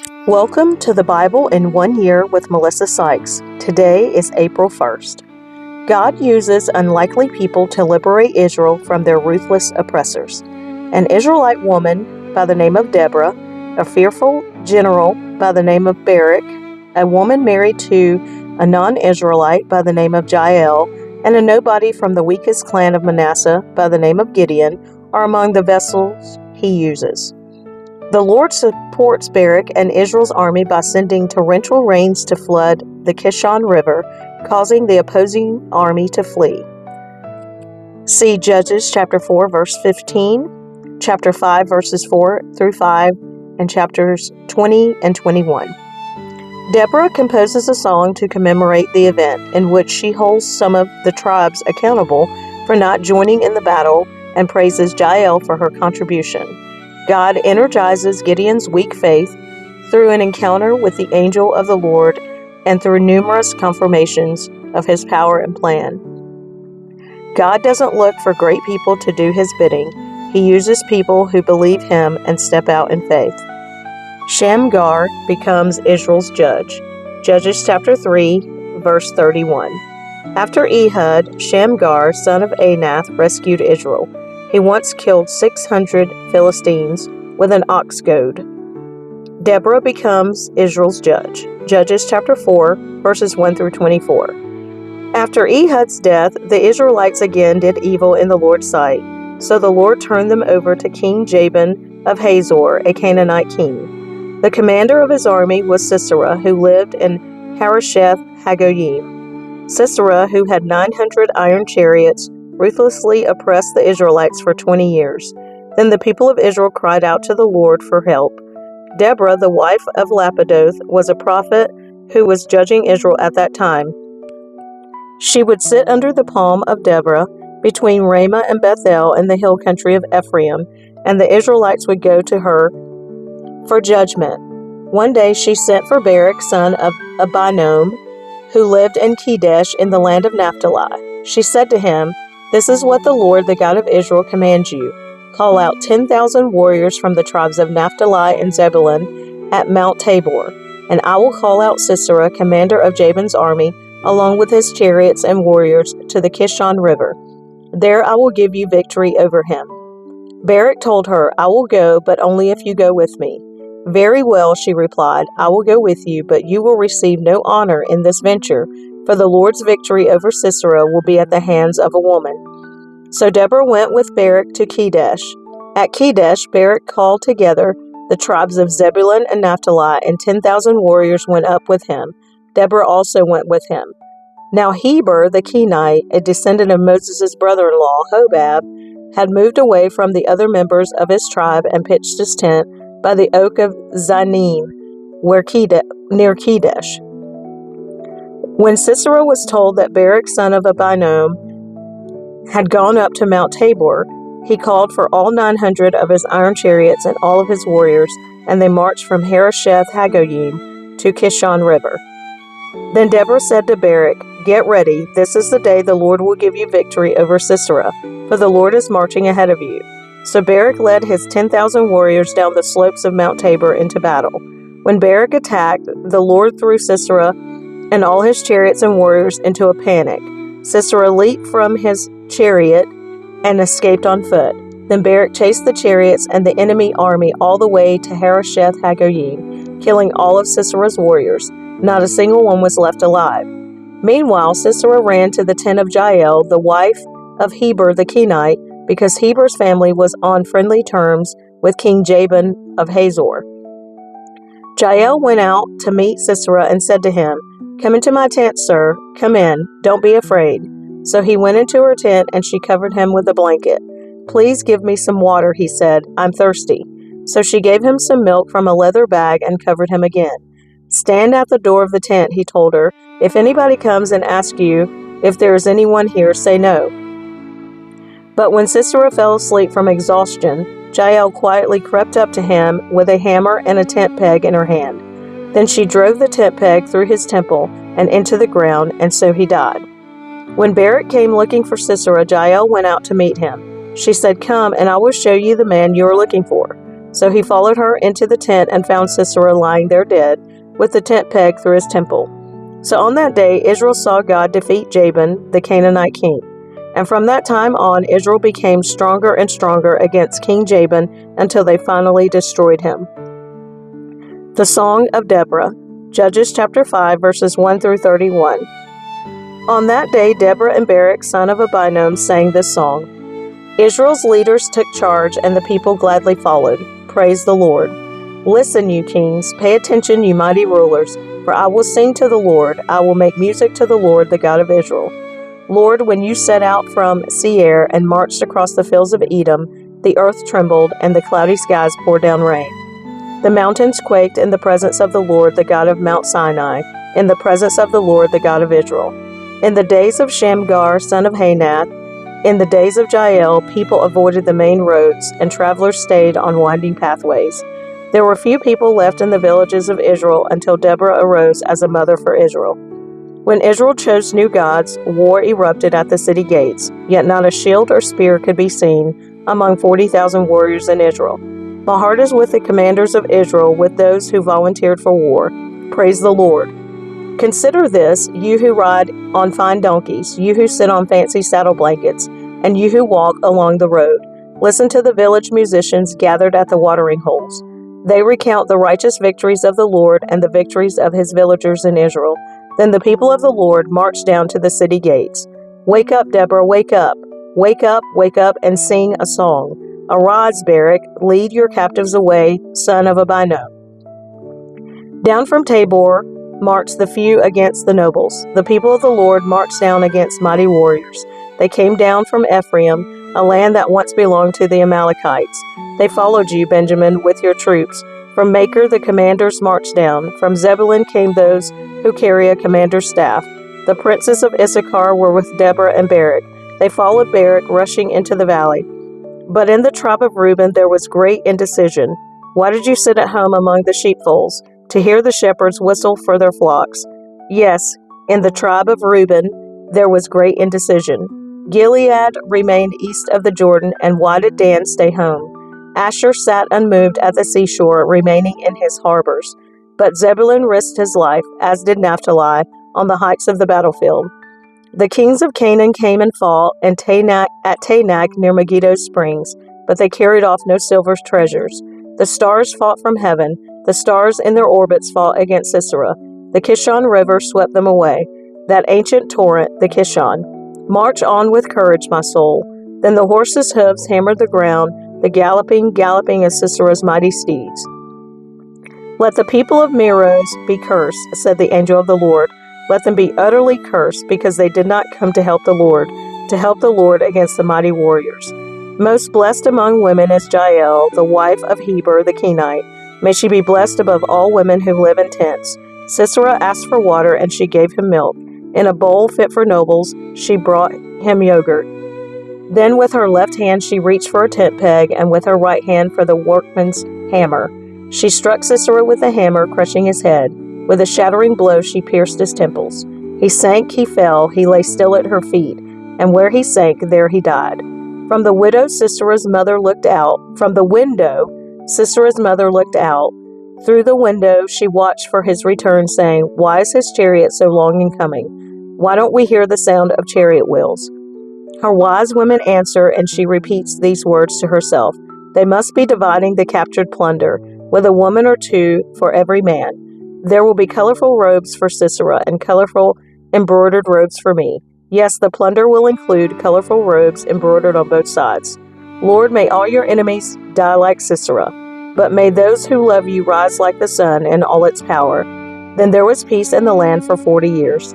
Welcome to the Bible in 1 Year with Melissa Sykes. Today is April 1st. God uses unlikely people to liberate Israel from their ruthless oppressors. An Israelite woman by the name of Deborah, a fearful general by the name of Barak, a woman married to a non-Israelite by the name of Jael, and a nobody from the weakest clan of Manasseh by the name of Gideon are among the vessels he uses. The Lord supports Barak and Israel's army by sending torrential rains to flood the Kishon River, causing the opposing army to flee. See Judges chapter 4, verse 15, chapter 5, verses 4 through 5, and chapters 20 and 21. Deborah composes a song to commemorate the event, in which she holds some of the tribes accountable for not joining in the battle and praises Jael for her contribution. God energizes Gideon's weak faith through an encounter with the angel of the Lord and through numerous confirmations of his power and plan. God doesn't look for great people to do his bidding. He uses people who believe him and step out in faith. Shamgar becomes Israel's judge. Judges chapter 3, verse 31. After Ehud, Shamgar, son of Anath, rescued Israel. He once killed 600 Philistines with an ox goad. Deborah becomes Israel's judge. Judges chapter 4, verses 1 through 24. After Ehud's death, the Israelites again did evil in the Lord's sight. So the Lord turned them over to King Jabin of Hazor, a Canaanite king. The commander of his army was Sisera, who lived in Harosheth Hagoyim. Sisera, who had 900 iron chariots, ruthlessly oppressed the Israelites for 20 years. Then the people of Israel cried out to the Lord for help. Deborah, the wife of Lapidoth, was a prophet who was judging Israel at that time. She would sit under the palm of Deborah between Ramah and Bethel in the hill country of Ephraim, and the Israelites would go to her for judgment. One day she sent for Barak, son of Abinoam, who lived in Kedesh in the land of Naphtali. She said to him, "This is what the Lord, the God of Israel, commands you. Call out 10,000 warriors from the tribes of Naphtali and Zebulun at Mount Tabor, and I will call out Sisera, commander of Jabin's army, along with his chariots and warriors, to the Kishon River. There I will give you victory over him." Barak told her, "I will go, but only if you go with me." "Very well," she replied, "I will go with you, but you will receive no honor in this venture, for the Lord's victory over Sisera will be at the hands of a woman." So Deborah went with Barak to Kedesh. At Kedesh, Barak called together the tribes of Zebulun and Naphtali, and 10,000 warriors went up with him. Deborah also went with him. Now Heber the Kenite, a descendant of Moses' brother-in-law, Hobab, had moved away from the other members of his tribe and pitched his tent by the oak of Zanim, near Kedesh. When Sisera was told that Barak, son of Abinoam, had gone up to Mount Tabor, he called for all 900 of his iron chariots and all of his warriors, and they marched from Harosheth Hagoyim to Kishon River. Then Deborah said to Barak, "Get ready, this is the day the Lord will give you victory over Sisera, for the Lord is marching ahead of you." So Barak led his 10,000 warriors down the slopes of Mount Tabor into battle. When Barak attacked, the Lord threw Sisera and all his chariots and warriors into a panic. Sisera leaped from his chariot and escaped on foot. Then Barak chased the chariots and the enemy army all the way to Harosheth Hagoyim, killing all of Sisera's warriors. Not a single one was left alive. Meanwhile, Sisera ran to the tent of Jael, the wife of Heber the Kenite, because Heber's family was on friendly terms with King Jabin of Hazor. Jael went out to meet Sisera and said to him, "Come into my tent, sir. Come in. Don't be afraid." So he went into her tent, and she covered him with a blanket. "Please give me some water," he said. "I'm thirsty." So she gave him some milk from a leather bag and covered him again. "Stand at the door of the tent," he told her. "If anybody comes and asks you if there is anyone here, say no." But when Sisera fell asleep from exhaustion, Jael quietly crept up to him with a hammer and a tent peg in her hand. Then she drove the tent peg through his temple and into the ground, and so he died. When Barak came looking for Sisera, Jael went out to meet him. She said, "Come, and I will show you the man you are looking for." So he followed her into the tent and found Sisera lying there dead, with the tent peg through his temple. So on that day Israel saw God defeat Jabin, the Canaanite king. And from that time on, Israel became stronger and stronger against King Jabin until they finally destroyed him. The Song of Deborah, Judges chapter 5, verses 1 through 31. On that day, Deborah and Barak, son of Abinoam, sang this song. Israel's leaders took charge, and the people gladly followed. Praise the Lord. Listen, you kings, pay attention, you mighty rulers, for I will sing to the Lord. I will make music to the Lord, the God of Israel. Lord, when you set out from Seir and marched across the fields of Edom, the earth trembled, and the cloudy skies poured down rain. The mountains quaked in the presence of the Lord, the God of Mount Sinai, in the presence of the Lord, the God of Israel. In the days of Shamgar, son of Hanath, in the days of Jael, people avoided the main roads, and travelers stayed on winding pathways. There were few people left in the villages of Israel until Deborah arose as a mother for Israel. When Israel chose new gods, war erupted at the city gates, yet not a shield or spear could be seen among 40,000 warriors in Israel. My heart is with the commanders of Israel, with those who volunteered for war. Praise the Lord. Consider this, you who ride on fine donkeys, you who sit on fancy saddle blankets, and you who walk along the road. Listen to the village musicians gathered at the watering holes. They recount the righteous victories of the Lord and the victories of his villagers in Israel. Then the people of the Lord marched down to the city gates. Wake up, Deborah, wake up. Wake up, and sing a song. Arise, Barak, lead your captives away, son of Abinoam. Down from Tabor marched the few against the nobles. The people of the Lord marched down against mighty warriors. They came down from Ephraim, a land that once belonged to the Amalekites. They followed you, Benjamin, with your troops. From Maker the commanders marched down. From Zebulun came those who carry a commander's staff. The princes of Issachar were with Deborah and Barak. They followed Barak, rushing into the valley. But in the tribe of Reuben there was great indecision. Why did you sit at home among the sheepfolds, to hear the shepherds whistle for their flocks? Yes, in the tribe of Reuben there was great indecision. Gilead remained east of the Jordan, and why did Dan stay home? Asher sat unmoved at the seashore, remaining in his harbors. But Zebulun risked his life, as did Naphtali, on the heights of the battlefield. The kings of Canaan came and fought at Tanakh near Megiddo Springs, but they carried off no silver treasures. The stars fought from heaven. The stars in their orbits fought against Sisera. The Kishon River swept them away, that ancient torrent, the Kishon. March on with courage, my soul. Then the horses' hooves hammered the ground, the galloping of Sisera's mighty steeds. Let the people of Meroz be cursed, said the angel of the Lord. Let them be utterly cursed, because they did not come to help the Lord against the mighty warriors. Most blessed among women is Jael, the wife of Heber the Kenite. May she be blessed above all women who live in tents. Sisera asked for water, and she gave him milk. In a bowl fit for nobles, she brought him yogurt. Then with her left hand she reached for a tent peg, and with her right hand for the workman's hammer. She struck Sisera with the hammer, crushing his head. With a shattering blow she pierced his temples. He sank, he fell, he lay still at her feet, and where he sank, there he died. From the window Sisera's mother looked out. Through the window she watched for his return, saying, Why is his chariot so long in coming? Why don't we hear the sound of chariot wheels? Her wise women answer, and she repeats these words to herself. They must be dividing the captured plunder, with a woman or two for every man. There will be colorful robes for Sisera, and colorful embroidered robes for me. Yes, the plunder will include colorful robes embroidered on both sides. Lord, may all your enemies die like Sisera, but may those who love you rise like the sun in all its power. Then there was peace in the land for 40 years.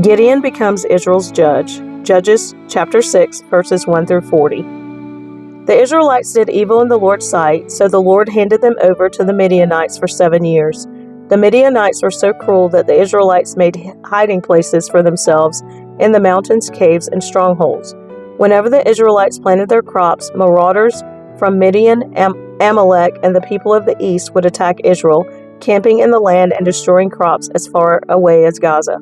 Gideon becomes Israel's judge. Judges chapter 6, verses 1 through 40. The Israelites did evil in the Lord's sight, so the Lord handed them over to the Midianites for 7 years. The Midianites were so cruel that the Israelites made hiding places for themselves in the mountains, caves, and strongholds. Whenever the Israelites planted their crops, marauders from Midian, Amalek, and the people of the east would attack Israel, camping in the land and destroying crops as far away as Gaza.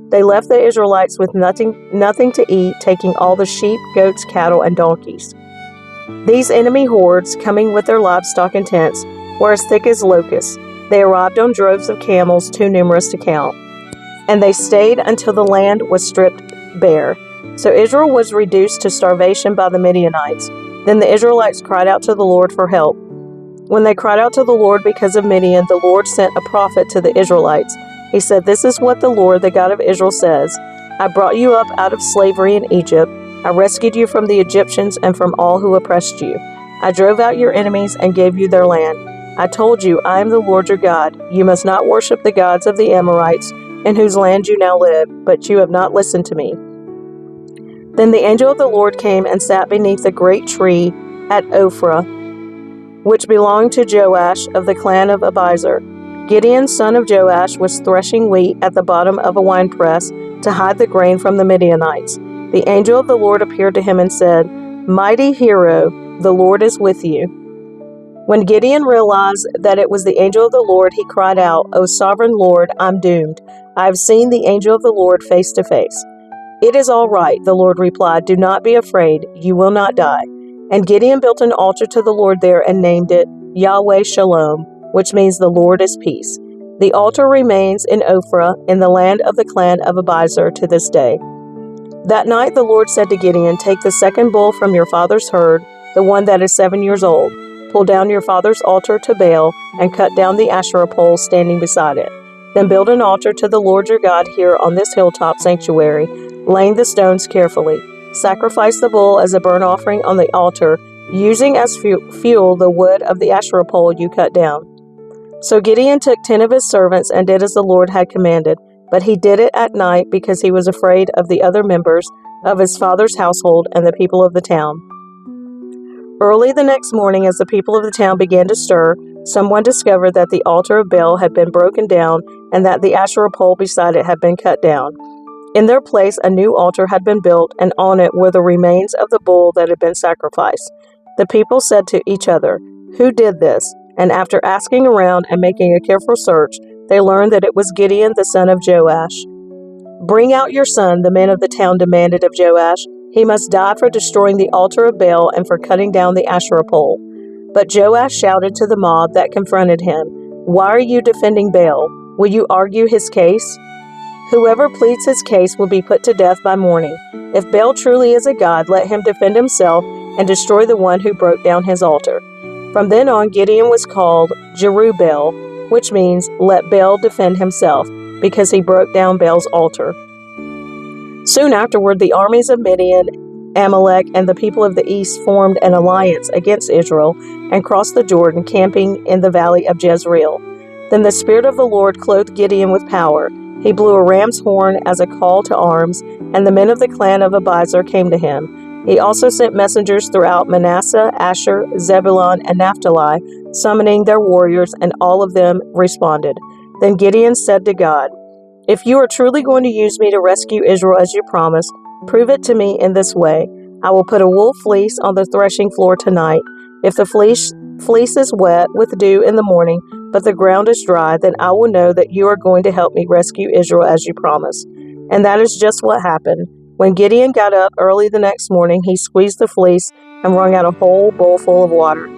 They left the Israelites with nothing to eat, taking all the sheep, goats, cattle, and donkeys. These enemy hordes, coming with their livestock and tents, were as thick as locusts. They arrived on droves of camels too numerous to count, and they stayed until the land was stripped bare. So Israel was reduced to starvation by the Midianites. Then the Israelites cried out to the Lord for help. When they cried out to the Lord because of Midian, the Lord sent a prophet to the Israelites. He said, "This is what the Lord, the God of Israel, says. I brought you up out of slavery in Egypt. I rescued you from the Egyptians and from all who oppressed you. I drove out your enemies and gave you their land. I told you, I am the Lord your God. You must not worship the gods of the Amorites, in whose land you now live, but you have not listened to me." Then the angel of the Lord came and sat beneath a great tree at Ophrah, which belonged to Joash of the clan of Abiezer. Gideon, son of Joash, was threshing wheat at the bottom of a winepress to hide the grain from the Midianites. The angel of the Lord appeared to him and said, "Mighty hero, the Lord is with you." When Gideon realized that it was the angel of the Lord, he cried out, "O sovereign Lord, I'm doomed. I have seen the angel of the Lord face to face." "It is all right," the Lord replied. "Do not be afraid. You will not die." And Gideon built an altar to the Lord there and named it Yahweh Shalom, which means the Lord is peace. The altar remains in Ophrah, in the land of the clan of Abiezer, to this day. That night the Lord said to Gideon, "Take the second bull from your father's herd, the one that is 7 years old. Pull down your father's altar to Baal and cut down the Asherah pole standing beside it. Then build an altar to the Lord your God here on this hilltop sanctuary, laying the stones carefully. Sacrifice the bull as a burnt offering on the altar, using as fuel the wood of the Asherah pole you cut down." So Gideon took 10 of his servants and did as the Lord had commanded, but he did it at night because he was afraid of the other members of his father's household and the people of the town. Early the next morning, as the people of the town began to stir, someone discovered that the altar of Baal had been broken down and that the Asherah pole beside it had been cut down. In their place, a new altar had been built, and on it were the remains of the bull that had been sacrificed. The people said to each other, "Who did this?" And after asking around and making a careful search, they learned that it was Gideon, the son of Joash. "Bring out your son," the men of the town demanded of Joash. "He must die for destroying the altar of Baal and for cutting down the Asherah pole." But Joash shouted to the mob that confronted him, "Why are you defending Baal? Will you argue his case? Whoever pleads his case will be put to death by morning. If Baal truly is a god, let him defend himself and destroy the one who broke down his altar." From then on, Gideon was called Jerubbaal, which means "let Baal defend himself," because he broke down Baal's altar. Soon afterward, the armies of Midian, Amalek, and the people of the east formed an alliance against Israel and crossed the Jordan, camping in the valley of Jezreel. Then the Spirit of the Lord clothed Gideon with power. He blew a ram's horn as a call to arms, and the men of the clan of Abiezer came to him. He also sent messengers throughout Manasseh, Asher, Zebulun, and Naphtali, summoning their warriors, and all of them responded. Then Gideon said to God, "If you are truly going to use me to rescue Israel as you promised, prove it to me in this way. I will put a wool fleece on the threshing floor tonight. If the fleece is wet with dew in the morning, but the ground is dry, then I will know that you are going to help me rescue Israel as you promised." And that is just what happened. When Gideon got up early the next morning, he squeezed the fleece and wrung out a whole bowl full of water.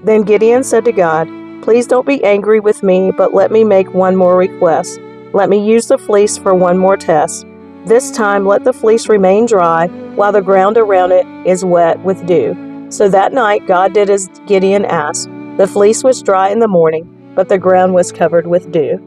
Then Gideon said to God, "Please don't be angry with me, but let me make one more request. Let me use the fleece for one more test. This time let the fleece remain dry while the ground around it is wet with dew." So that night God did as Gideon asked. The fleece was dry in the morning, but the ground was covered with dew.